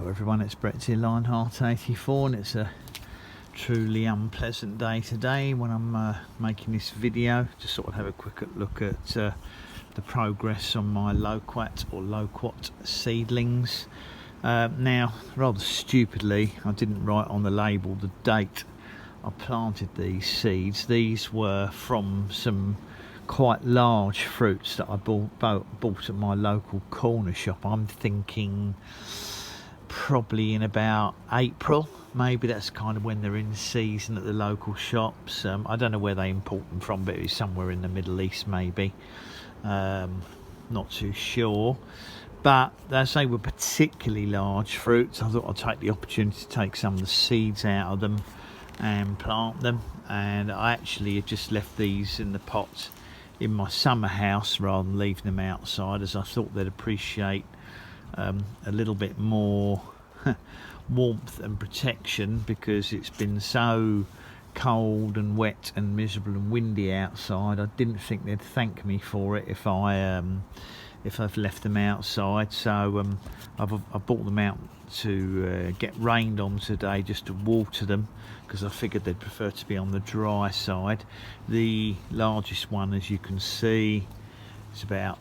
Hello everyone, it's Brett here, Lionheart84, and it's a truly unpleasant day today when I'm making this video. Just sort of have a quick look at the progress on my Loquat or Loquat seedlings. Now, rather stupidly, I didn't write on the label the date I planted these seeds. These were from some quite large fruits that I bought at my local corner shop. I'm thinking probably in about April, maybe. That's kind of when they're in season at the local shops. I don't know where they import them from, but it's somewhere in the Middle East maybe. Not too sure, but they were particularly large fruits. I thought I'd take the opportunity to take some of the seeds out of them and plant them, and I actually have just left these in the pot in my summer house rather than leaving them outside, as I thought they'd appreciate a little bit more warmth and protection, because it's been so cold and wet and miserable and windy outside. I didn't think they'd thank me for it if I've left them outside. So I've brought them out to get rained on today, just to water them, because I figured they'd prefer to be on the dry side. The largest one, as you can see, is about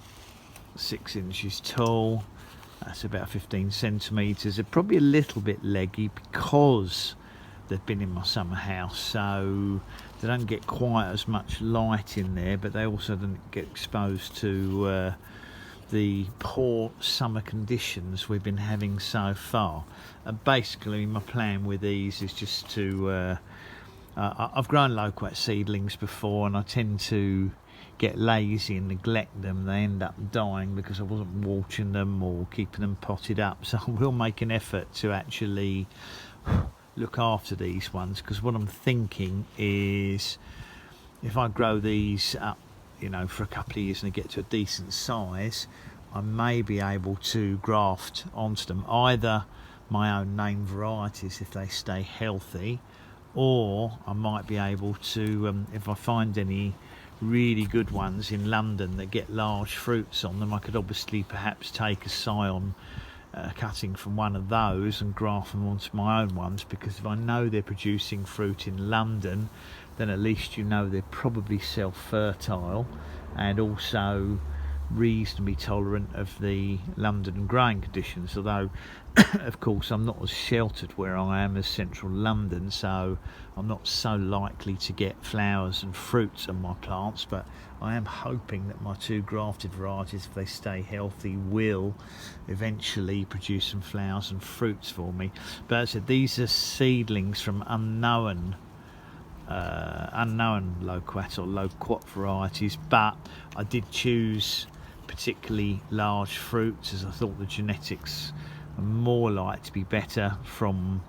6 inches tall. That's about 15 centimetres. They're probably a little bit leggy because they've been in my summer house, so they don't get quite as much light in there, but they also don't get exposed to the poor summer conditions we've been having so far. Basically, my plan with these is just to I've grown Loquat seedlings before, and I tend to get lazy and neglect them. They end up dying because I wasn't watering them or keeping them potted up. So I will make an effort to actually look after these ones, because what I'm thinking is, if I grow these up, you know, for a couple of years and they get to a decent size, I may be able to graft onto them either my own name varieties if they stay healthy, or I might be able to, if I find any really good ones in London that get large fruits on them, I could obviously perhaps take a sown cutting from one of those and graft them onto my own ones, because if I know they're producing fruit in London, then at least you know they're probably self-fertile and also reasonably tolerant of the London growing conditions. Although of course I'm not as sheltered where I am as central London, so I'm not so likely to get flowers and fruits on my plants, but I am hoping that my two grafted varieties, if they stay healthy, will eventually produce some flowers and fruits for me. But as I said, these are seedlings from unknown Loquat or Loquat varieties, but I did choose particularly large fruits, as I thought the genetics are more likely to be better from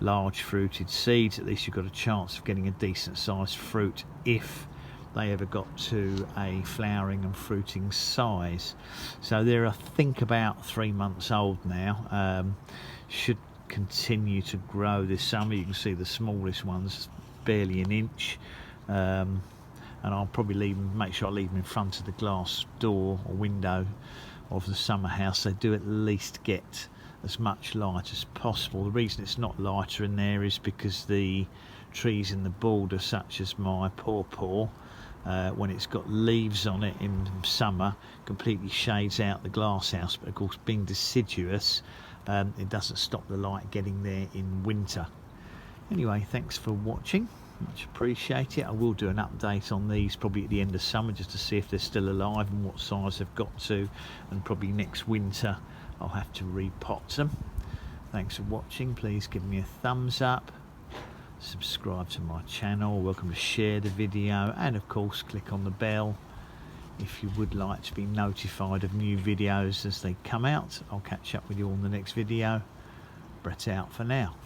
large fruited seeds. At least you've got a chance of getting a decent sized fruit if they ever got to a flowering and fruiting size. So they're, I think, about 3 months old now. Should continue to grow this summer. You can see the smallest one's barely an inch, and I'll probably make sure I leave them in front of the glass door or window of the summer house. They do at least get as much light as possible. The reason it's not lighter in there is because the trees in the border, such as my pawpaw, when it's got leaves on it in summer, completely shades out the glass house. But of course, being deciduous, it doesn't stop the light getting there in winter. Anyway, thanks for watching, much appreciate it. I will do an update on these probably at the end of summer, just to see if they're still alive and what size they've got to, and probably next winter I'll have to repot them. Thanks for watching. Please give me a thumbs up, subscribe to my channel, welcome to share the video, and of course click on the bell if you would like to be notified of new videos as they come out. I'll catch up with you on the next video. Brett out for now.